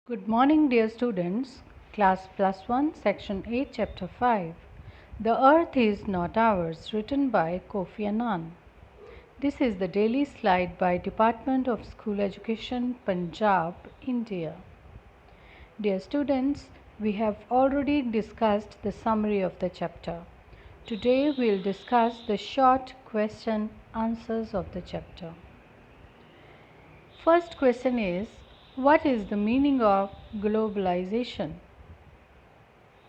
Good morning, dear students. Class Plus 1, Section 8, Chapter 5. The Earth is Not Ours, written by Kofi Annan. This is the daily slide by Department of School Education, Punjab, India. Dear students, we have already discussed the summary of the chapter. Today we will discuss the short question answers of the chapter. First question is, what is the meaning of globalization?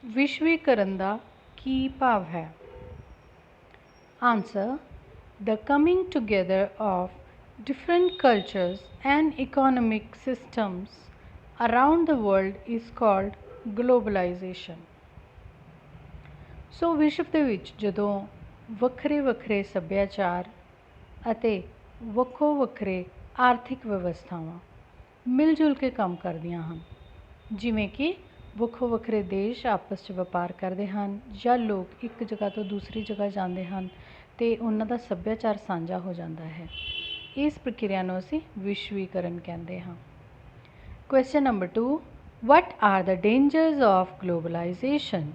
ਵਿਸ਼ਵੀਕਰਨ ਦਾ ਕੀ ਭਾਵ ਹੈ? Answer: the coming together of different cultures and economic systems around the world is called globalization. ਸੋ ਵਿਸ਼ਵ ਦੇ ਵਿੱਚ ਜਦੋਂ ਵੱਖਰੇ ਵੱਖਰੇ ਸੱਭਿਆਚਾਰ ਅਤੇ ਵੱਖੋ ਵੱਖਰੇ ਆਰਥਿਕ ਵਿਵਸਥਾਵਾਂ ਮਿਲ ਜੁਲ ਕੇ ਕੰਮ ਕਰਦੀਆਂ ਹਨ, ਜਿਵੇਂ ਕਿ ਵੱਖੋ ਵੱਖਰੇ ਦੇਸ਼ ਆਪਸ 'ਚ ਵਪਾਰ ਕਰਦੇ ਹਨ ਜਾਂ ਲੋਕ ਇੱਕ ਜਗ੍ਹਾ ਤੋਂ ਦੂਸਰੀ ਜਗ੍ਹਾ ਜਾਂਦੇ ਹਨ ਅਤੇ ਉਹਨਾਂ ਦਾ ਸੱਭਿਆਚਾਰ ਸਾਂਝਾ ਹੋ ਜਾਂਦਾ ਹੈ। ਇਸ ਪ੍ਰਕਿਰਿਆ ਨੂੰ ਅਸੀਂ ਵਿਸ਼ਵੀਕਰਨ ਕਹਿੰਦੇ ਹਾਂ। Question number 2, what are the dangers of globalization?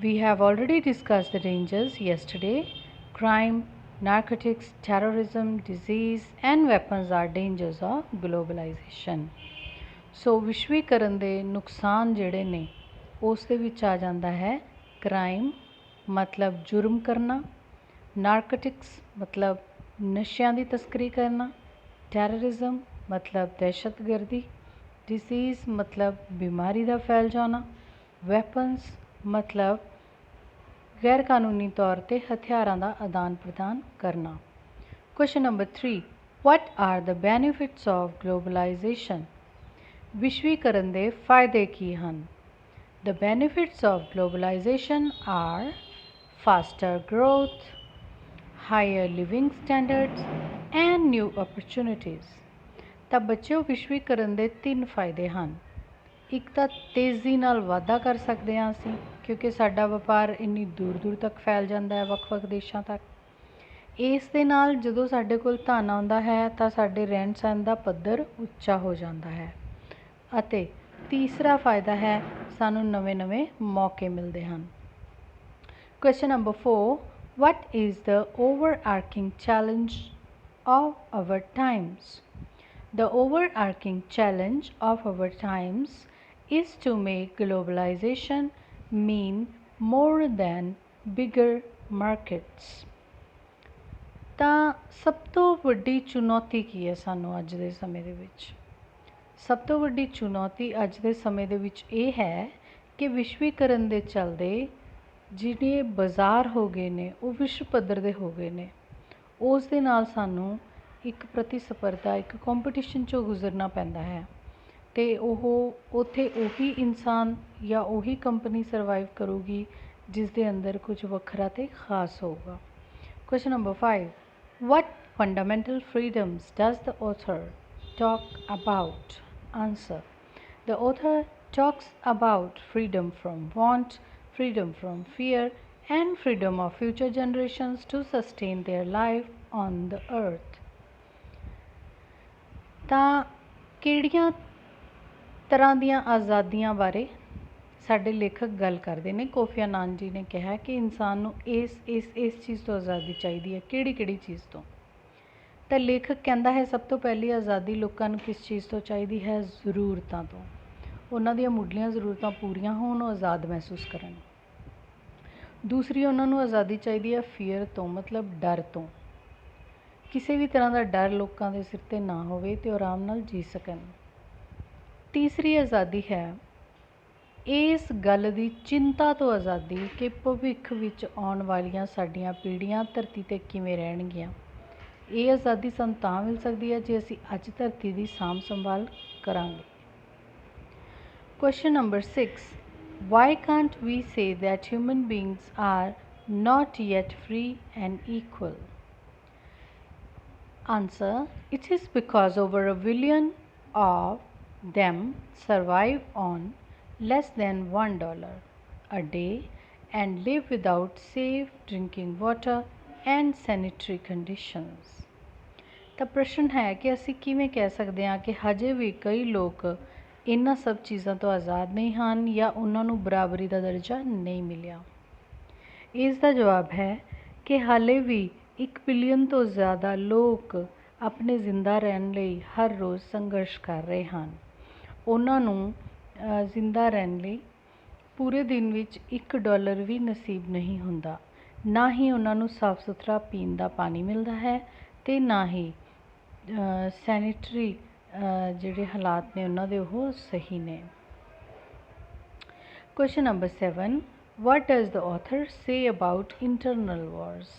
We have already discussed the dangers yesterday. Crime, narcotics, terrorism, disease and weapons are dangers of globalization. ਸੋ ਵਿਸ਼ਵੀਕਰਨ ਦੇ ਨੁਕਸਾਨ ਜਿਹੜੇ ਨੇ ਉਸ ਦੇ ਵਿੱਚ ਆ ਜਾਂਦਾ ਹੈ ਕ੍ਰਾਈਮ ਮਤਲਬ ਜੁਰਮ ਕਰਨਾ, ਨਾਰਕੋਟਿਕਸ ਮਤਲਬ ਨਸ਼ਿਆਂ ਦੀ ਤਸਕਰੀ ਕਰਨਾ, ਟੈਰਰਿਜ਼ਮ ਮਤਲਬ ਦਹਿਸ਼ਤਗਰਦੀ, ਡਿਸੀਜ਼ ਮਤਲਬ ਬਿਮਾਰੀ ਦਾ ਫੈਲ ਜਾਣਾ, ਵੈਪਨਸ ਮਤਲਬ ਗੈਰ ਕਾਨੂੰਨੀ ਤੌਰ 'ਤੇ ਹਥਿਆਰਾਂ ਦਾ ਆਦਾਨ ਪ੍ਰਦਾਨ ਕਰਨਾ। Question number 3, what are the benefits of globalization? ਵਿਸ਼ਵੀਕਰਨ ਦੇ ਫਾਇਦੇ ਕੀ ਹਨ? The benefits of globalization are faster growth, higher living standards and new opportunities. ਤਾਂ ਬੱਚਿਓ ਵਿਸ਼ਵੀਕਰਨ ਦੇ 3 ਫਾਇਦੇ ਹਨ। ਇੱਕ ਤਾਂ ਤੇਜ਼ੀ ਨਾਲ ਵਾਧਾ ਕਰ ਸਕਦੇ ਹਾਂ ਅਸੀਂ, ਕਿਉਂਕਿ ਸਾਡਾ ਵਪਾਰ ਇੰਨੀ ਦੂਰ ਦੂਰ ਤੱਕ ਫੈਲ ਜਾਂਦਾ ਹੈ, ਵੱਖ ਵੱਖ ਦੇਸ਼ਾਂ ਤੱਕ। ਇਸ ਦੇ ਨਾਲ ਜਦੋਂ ਸਾਡੇ ਕੋਲ ਧਨ ਆਉਂਦਾ ਹੈ ਤਾਂ ਸਾਡੇ ਰਹਿਣ ਸਹਿਣ ਦਾ ਪੱਧਰ ਉੱਚਾ ਹੋ ਜਾਂਦਾ ਹੈ। ਅਤੇ ਤੀਸਰਾ ਫਾਇਦਾ ਹੈ ਸਾਨੂੰ ਨਵੇਂ ਮੌਕੇ ਮਿਲਦੇ ਹਨ। Question number 4, what is the overarching challenge of our times? The overarching challenge of our times is to make globalization mean more than bigger markets. ਤਾਂ ਸਭ ਤੋਂ ਵੱਡੀ ਚੁਣੌਤੀ ਕੀ ਹੈ ਸਾਨੂੰ ਅੱਜ ਦੇ ਸਮੇਂ ਦੇ ਵਿੱਚ? ਸਭ ਤੋਂ ਵੱਡੀ ਚੁਣੌਤੀ ਅੱਜ ਦੇ ਸਮੇਂ ਦੇ ਵਿੱਚ ਇਹ ਹੈ ਕਿ ਵਿਸ਼ਵੀਕਰਨ ਦੇ ਚੱਲਦੇ ਜਿਹੜੇ ਬਾਜ਼ਾਰ ਹੋ ਗਏ ਨੇ ਉਹ ਵਿਸ਼ਵ ਪੱਧਰ ਦੇ ਹੋ ਗਏ ਨੇ। ਉਸ ਦੇ ਨਾਲ ਸਾਨੂੰ ਇੱਕ ਪ੍ਰਤੀਸਪਰਧਾ, ਇੱਕ ਕੰਪੀਟੀਸ਼ਨ 'ਚੋਂ ਗੁਜ਼ਰਨਾ ਪੈਂਦਾ ਹੈ ਅਤੇ ਉੱਥੇ ਉਹੀ ਇਨਸਾਨ ਜਾਂ ਉਹੀ ਕੰਪਨੀ ਸਰਵਾਈਵ ਕਰੂਗੀ ਜਿਸ ਦੇ ਅੰਦਰ ਕੁਝ ਵੱਖਰਾ ਅਤੇ ਖਾਸ ਹੋਊਗਾ। Question number 5, what fundamental freedoms does the author talk about? Answer: the author talks about freedom from want, freedom from fear and freedom of future generations to sustain their life on the earth. ਤਾਂ ਕਿਹੜੀਆਂ ਤਰ੍ਹਾਂ ਦੀਆਂ ਆਜ਼ਾਦੀਆਂ ਬਾਰੇ ਸਾਡੇ ਲੇਖਕ ਗੱਲ ਕਰਦੇ ਨੇ? ਕੋਫੀ ਅਨਾਨ ਜੀ ਨੇ ਕਿਹਾ ਕਿ ਇਨਸਾਨ ਨੂੰ ਇਸ ਚੀਜ਼ ਤੋਂ ਆਜ਼ਾਦੀ ਚਾਹੀਦੀ ਹੈ। ਕਿਹੜੀ ਚੀਜ਼ ਤੋਂ? ਤਾਂ ਲੇਖਕ ਕਹਿੰਦਾ ਹੈ ਸਭ ਤੋਂ ਪਹਿਲੀ ਆਜ਼ਾਦੀ ਲੋਕਾਂ ਨੂੰ ਕਿਸ ਚੀਜ਼ ਤੋਂ ਚਾਹੀਦੀ ਹੈ? ਜ਼ਰੂਰਤਾਂ ਤੋਂ। ਉਹਨਾਂ ਦੀਆਂ ਮੁੱਢਲੀਆਂ ਜ਼ਰੂਰਤਾਂ ਪੂਰੀਆਂ ਹੋਣ, ਉਹ ਆਜ਼ਾਦ ਮਹਿਸੂਸ ਕਰਨ। ਦੂਸਰੀ ਉਹਨਾਂ ਨੂੰ ਆਜ਼ਾਦੀ ਚਾਹੀਦੀ ਹੈ ਫੀਅਰ ਤੋਂ, ਮਤਲਬ ਡਰ ਤੋਂ। ਕਿਸੇ ਵੀ ਤਰ੍ਹਾਂ ਦਾ ਡਰ ਲੋਕਾਂ ਦੇ ਸਿਰ 'ਤੇ ਨਾ ਹੋਵੇ ਅਤੇ ਉਹ ਆਰਾਮ ਨਾਲ ਜੀ ਸਕਣ। ਤੀਸਰੀ ਆਜ਼ਾਦੀ ਹੈ ਇਸ ਗੱਲ ਦੀ ਚਿੰਤਾ ਤੋਂ ਆਜ਼ਾਦੀ ਕਿ ਭਵਿੱਖ ਵਿੱਚ ਆਉਣ ਵਾਲੀਆਂ ਸਾਡੀਆਂ ਪੀੜ੍ਹੀਆਂ ਧਰਤੀ 'ਤੇ ਕਿਵੇਂ ਰਹਿਣਗੀਆਂ। ਇਹ ਆਜ਼ਾਦੀ ਸਾਨੂੰ ਤਾਂ ਮਿਲ ਸਕਦੀ ਹੈ ਜੇ ਅਸੀਂ ਅੱਜ ਧਰਤੀ ਦੀ ਸਾਂਭ ਸੰਭਾਲ ਕਰਾਂਗੇ। Question number 6, why can't we say that human beings are not yet free and equal? Answer: it is because over 1 billion of them survive on less than $1 a day and live without safe drinking water and sanitary conditions. ਤਾਂ ਪ੍ਰਸ਼ਨ ਹੈ ਕਿ ਅਸੀਂ ਕਿਵੇਂ ਕਹਿ ਸਕਦੇ ਹਾਂ ਕਿ ਹਜੇ ਵੀ ਕਈ ਲੋਕ ਇਹਨਾਂ ਸਭ ਚੀਜ਼ਾਂ ਤੋਂ ਆਜ਼ਾਦ ਨਹੀਂ ਹਨ ਜਾਂ ਉਹਨਾਂ ਨੂੰ ਬਰਾਬਰੀ ਦਾ ਦਰਜਾ ਨਹੀਂ ਮਿਲਿਆ। ਇਸ ਦਾ ਜਵਾਬ ਹੈ ਕਿ ਹਾਲੇ ਵੀ 1 ਬਿਲੀਅਨ ਤੋਂ ਜ਼ਿਆਦਾ ਲੋਕ ਆਪਣੇ ਜ਼ਿੰਦਾ ਰਹਿਣ ਲਈ ਹਰ ਰੋਜ਼ ਸੰਘਰਸ਼ ਕਰ ਰਹੇ ਹਨ। ਉਹਨਾਂ ਨੂੰ ਜ਼ਿੰਦਾ ਰਹਿਣ ਲਈ ਪੂਰੇ ਦਿਨ ਵਿੱਚ $1 ਵੀ ਨਸੀਬ ਨਹੀਂ ਹੁੰਦਾ। ਨਾ ਹੀ ਉਹਨਾਂ ਨੂੰ ਸਾਫ਼ ਸੁਥਰਾ ਪੀਣ ਦਾ ਪਾਣੀ ਮਿਲਦਾ ਹੈ ਅਤੇ ਨਾ ਹੀ ਸੈਨੀਟਰੀ ਜਿਹੜੇ ਹਾਲਾਤ ਨੇ ਉਹਨਾਂ ਦੇ ਉਹ ਸਹੀ ਨੇ। Question number 7. What does the author say about internal wars?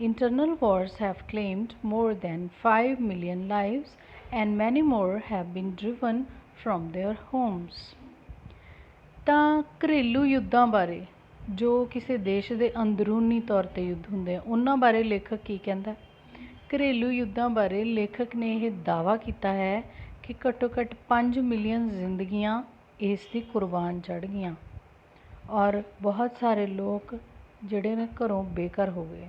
Internal wars have claimed more than 5 million lives and many more have been driven from their homes. ਤਾਂ ਘਰੇਲੂ ਯੁੱਧਾਂ ਬਾਰੇ, ਜੋ ਕਿਸੇ ਦੇਸ਼ ਦੇ ਅੰਦਰੂਨੀ ਤੌਰ 'ਤੇ ਯੁੱਧ ਹੁੰਦੇ ਆ, ਉਹਨਾਂ ਬਾਰੇ ਲੇਖਕ ਕੀ ਕਹਿੰਦਾ? ਘਰੇਲੂ ਯੁੱਧਾਂ ਬਾਰੇ ਲੇਖਕ ਨੇ ਇਹ ਦਾਅਵਾ ਕੀਤਾ ਹੈ ਕਿ ਘੱਟੋ ਘੱਟ 5 ਮਿਲੀਅਨ ਜ਼ਿੰਦਗੀਆਂ ਇਸ ਦੀ ਕੁਰਬਾਨ ਚੜ੍ਹ ਗਈਆਂ ਔਰ ਬਹੁਤ ਸਾਰੇ ਲੋਕ ਜਿਹੜੇ ਨੇ ਘਰੋਂ ਬੇਘਰ ਹੋ ਗਏ।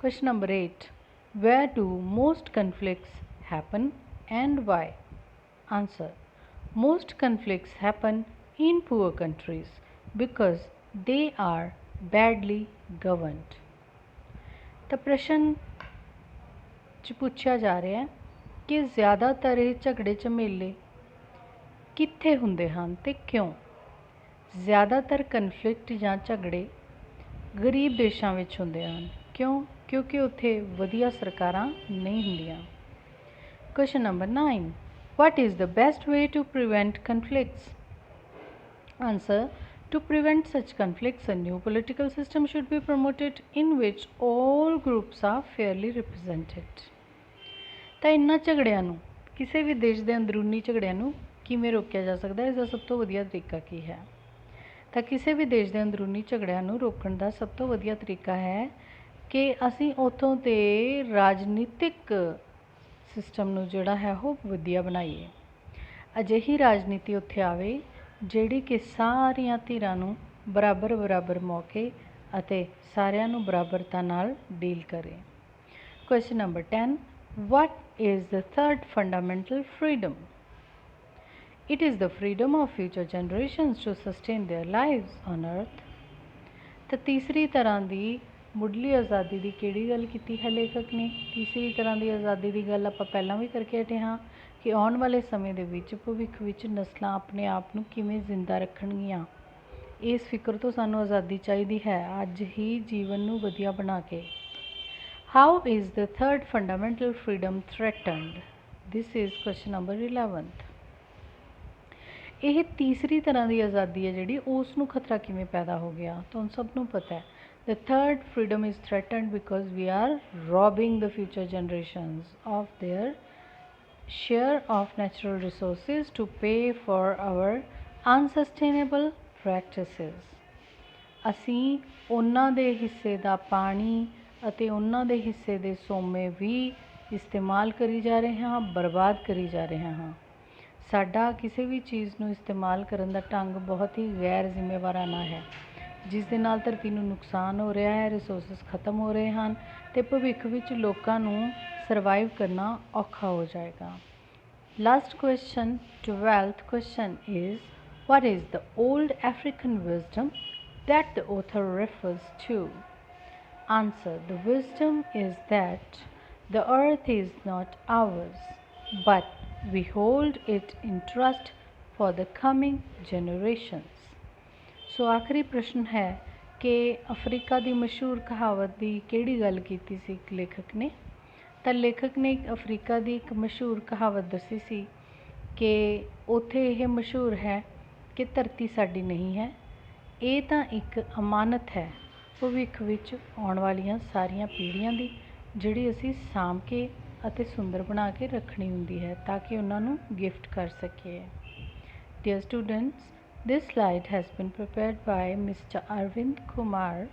Question number 8. Where do most conflicts happen and why? Answer. Most conflicts happen in poor countries because they are badly governed. ਤਾਂ ਪ੍ਰਸ਼ਨ 'ਚ ਪੁੱਛਿਆ ਜਾ ਰਿਹਾ ਕਿ ਜ਼ਿਆਦਾਤਰ ਇਹ ਝਗੜੇ ਝਮੇਲੇ ਕਿੱਥੇ ਹੁੰਦੇ ਹਨ ਅਤੇ ਕਿਉਂ? ਜ਼ਿਆਦਾਤਰ ਕਨਫਲਿਕਟ ਜਾਂ ਝਗੜੇ ਗਰੀਬ ਦੇਸ਼ਾਂ ਵਿੱਚ ਹੁੰਦੇ ਹਨ। ਕਿਉਂ? ਕਿਉਂਕਿ ਉੱਥੇ ਵਧੀਆ ਸਰਕਾਰਾਂ ਨਹੀਂ ਹੁੰਦੀਆਂ। Question number 9. What is the best way to prevent conflicts? Answer. To prevent such conflicts, a new political system should be promoted in which all groups are fairly represented. ਤਾਂ ਇਹਨਾਂ ਝਗੜਿਆਂ ਨੂੰ, ਕਿਸੇ ਵੀ ਦੇਸ਼ ਦੇ ਅੰਦਰੂਨੀ ਝਗੜਿਆਂ ਨੂੰ ਕਿਵੇਂ ਰੋਕਿਆ ਜਾ ਸਕਦਾ ਹੈ? ਇਸ ਦਾ ਸਭ ਤੋਂ ਵਧੀਆ ਤਰੀਕਾ ਕੀ ਹੈ? ਤਾਂ ਕਿਸੇ ਵੀ ਦੇਸ਼ ਦੇ ਅੰਦਰੂਨੀ ਝਗੜਿਆਂ ਨੂੰ ਰੋਕਣ ਦਾ ਸਭ ਤੋਂ ਵਧੀਆ ਤਰੀਕਾ ਹੈ ਕਿ ਅਸੀਂ ਉੱਥੋਂ ਦੇ ਰਾਜਨੀਤਿਕ ਸਿਸਟਮ ਨੂੰ ਜਿਹੜਾ ਹੈ ਉਹ ਵਧੀਆ ਬਣਾਈਏ। ਅਜਿਹੀ ਰਾਜਨੀਤੀ ਉੱਥੇ ਆਵੇ ਜਿਹੜੀ ਕਿ ਸਾਰੀਆਂ ਧਿਰਾਂ ਨੂੰ ਬਰਾਬਰ ਮੌਕੇ ਅਤੇ ਸਾਰਿਆਂ ਨੂੰ ਬਰਾਬਰਤਾ ਨਾਲ ਡੀਲ ਕਰੇ। Question number 10. What is the third fundamental freedom? It is the freedom of future generations to sustain their lives on earth. ਤਾਂ ਤੀਸਰੀ ਤਰ੍ਹਾਂ ਦੀ ਮੁੱਢਲੀ ਆਜ਼ਾਦੀ ਦੀ ਕਿਹੜੀ ਗੱਲ ਕੀਤੀ ਹੈ ਲੇਖਕ ਨੇ? ਤੀਸਰੀ ਤਰ੍ਹਾਂ ਦੀ ਆਜ਼ਾਦੀ ਦੀ ਗੱਲ ਆਪਾਂ ਪਹਿਲਾਂ ਵੀ ਕਰਕੇ ਹਟੇ ਹਾਂ ਕਿ ਆਉਣ ਵਾਲੇ ਸਮੇਂ ਦੇ ਵਿੱਚ ਭਵਿੱਖ ਵਿੱਚ ਨਸਲਾਂ ਆਪਣੇ ਆਪ ਨੂੰ ਕਿਵੇਂ ਜ਼ਿੰਦਾ ਰੱਖਣਗੀਆਂ। ਇਸ ਫਿਕਰ ਤੋਂ ਸਾਨੂੰ ਆਜ਼ਾਦੀ ਚਾਹੀਦੀ ਹੈ, ਅੱਜ ਹੀ ਜੀਵਨ ਨੂੰ ਵਧੀਆ ਬਣਾ ਕੇ। How is the third fundamental freedom threatened? This is question number 11th. ਇਹ ਤੀਸਰੀ ਤਰ੍ਹਾਂ ਦੀ ਆਜ਼ਾਦੀ ਹੈ ਜਿਹੜੀ, ਉਸ ਨੂੰ ਖਤਰਾ ਕਿਵੇਂ ਪੈਦਾ ਹੋ ਗਿਆ? ਤੁਹਾਨੂੰ ਸਭ ਨੂੰ ਪਤਾ ਹੈ the third freedom is threatened because we are robbing the future generations of their share of natural resources to pay for our unsustainable practices. ਅਸੀਂ ਉਹਨਾਂ ਦੇ ਹਿੱਸੇ ਦਾ ਪਾਣੀ ਅਤੇ ਉਹਨਾਂ ਦੇ ਹਿੱਸੇ ਦੇ ਸੋਮੇ ਵੀ ਇਸਤੇਮਾਲ ਕਰੀ ਜਾ ਰਹੇ ਹਾਂ, ਬਰਬਾਦ ਕਰੀ ਜਾ ਰਹੇ ਹਾਂ। ਸਾਡਾ ਕਿਸੇ ਵੀ ਚੀਜ਼ ਨੂੰ ਇਸਤੇਮਾਲ ਕਰਨ ਦਾ ਢੰਗ ਬਹੁਤ ਹੀ ਗੈਰ ਜ਼ਿੰਮੇਵਾਰਾਨਾ ਹੈ, ਜਿਸ ਦੇ ਨਾਲ ਧਰਤੀ ਨੂੰ ਨੁਕਸਾਨ ਹੋ ਰਿਹਾ ਹੈ, ਰਿਸੋਰਸਿਸ ਖਤਮ ਹੋ ਰਹੇ ਹਨ ਅਤੇ ਭਵਿੱਖ ਵਿੱਚ ਲੋਕਾਂ ਨੂੰ ਸਰਵਾਈਵ ਕਰਨਾ ਔਖਾ ਹੋ ਜਾਏਗਾ। Last question, 12th question is, what is the old African wisdom that the author refers to? Answer. The wisdom is that the earth is not ours, but we hold it in trust for the coming generations. ਸੋ ਆਖਰੀ ਪ੍ਰਸ਼ਨ ਹੈ ਕਿ Africa ਦੀ ਮਸ਼ਹੂਰ ਕਹਾਵਤ ਦੀ ਕਿਹੜੀ ਗੱਲ ਕੀਤੀ ਸੀ ਲੇਖਕ ਨੇ? ਤਾਂ ਲੇਖਕ ਨੇ ਅਫਰੀਕਾ ਦੀ ਇੱਕ ਮਸ਼ਹੂਰ ਕਹਾਵਤ ਦੱਸੀ ਸੀ ਕਿ ਉੱਥੇ ਇਹ ਮਸ਼ਹੂਰ ਹੈ ਕਿ ਧਰਤੀ ਸਾਡੀ ਨਹੀਂ ਹੈ, ਇਹ ਤਾਂ ਇੱਕ ਅਮਾਨਤ ਹੈ ਭਵਿੱਖ ਵਿੱਚ ਆਉਣ ਵਾਲੀਆਂ ਸਾਰੀਆਂ ਪੀੜ੍ਹੀਆਂ ਦੀ, ਜਿਹੜੀ ਅਸੀਂ ਸਾਂਭ ਕੇ ਅਤੇ ਸੁੰਦਰ ਬਣਾ ਕੇ ਰੱਖਣੀ ਹੁੰਦੀ ਹੈ ਤਾਂ ਕਿ ਉਹਨਾਂ ਨੂੰ ਗਿਫਟ ਕਰ ਸਕੀਏ। Dear students, this slide has been prepared by Mr. Arvind Kumar,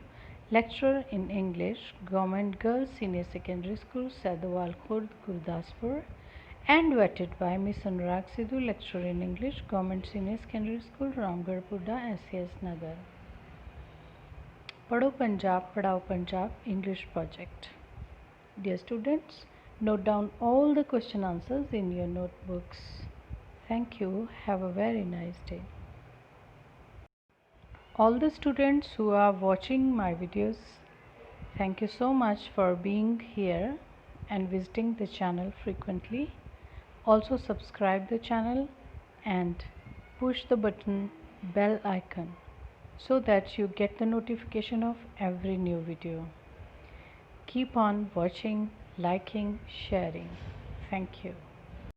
lecturer in English, Government Girls Senior Secondary School, Saidowal Khurd, Gurdaspur, and vetted by Ms. Anurag Sidhu, lecturer in English, Government Senior Secondary School, Ramgarh Pudda, SCS Nagar. पढ़ो पंजाब पढ़ाओ Punjab English project. Dear students, Note down all the question answers in your notebooks. Thank you. Have a very nice day. All the students who are watching my videos, thank you so much for being here and visiting the channel frequently. Also subscribe the channel and push the button bell icon so that you get the notification of every new video. Keep on watching, liking, sharing. Thank you.